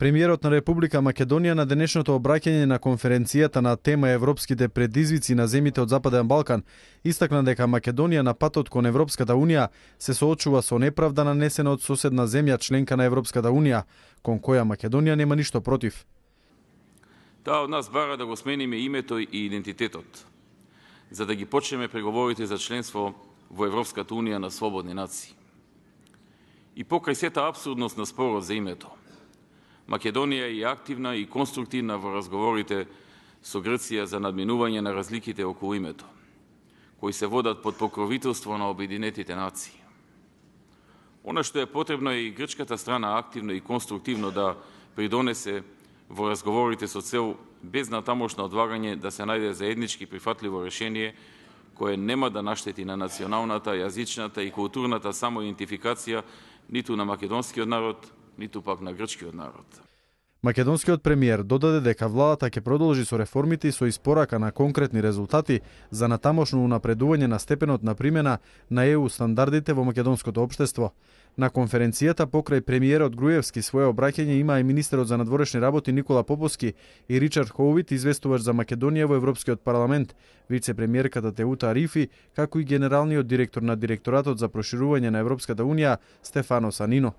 Премиерот на Република Македонија на денешното обраќање на конференцијата на тема Европските предизвици на земјите од Западен Балкан истакна дека Македонија на патот кон Европската Унија се соочува со неправда нанесена од соседна земја членка на Европската Унија, кон која Македонија нема ништо против. Таа од нас бара да го смениме името и идентитетот, за да ги почнеме преговорите за членство во Европската Унија на слободни нации. И покрај сета апсурдност на спорот за името, Македонија е активна и конструктивна во разговорите со Грција за надминување на разликите околу името, кои се водат под покровителство на Обединетите нации. Она што е потребно е и грчката страна активно и конструктивно да придонесе во разговорите со цел без натамошно одлагање да се најде заеднички прифатливо решение кое нема да наштети на националната, јазичната и културната самоидентификација ниту на македонскиот народ, ниту пак на грчкиот народ. Македонскиот премиер додаде дека владата ќе продолжи со реформите и со испорака на конкретни резултати за натамошно унапредување на степенот на примена на ЕУ стандардите во македонското општество. На конференцијата покрај премиерот Груевски свое обраќање има и министерот за надворешни работи Никола Поповски и Ричард Хоувит, известуваш за Македонија во Европскиот парламент, вице-премиерката Теута Арифи, како и генералниот директор на Директоратот за проширување на Европската Унија Стефано Санино.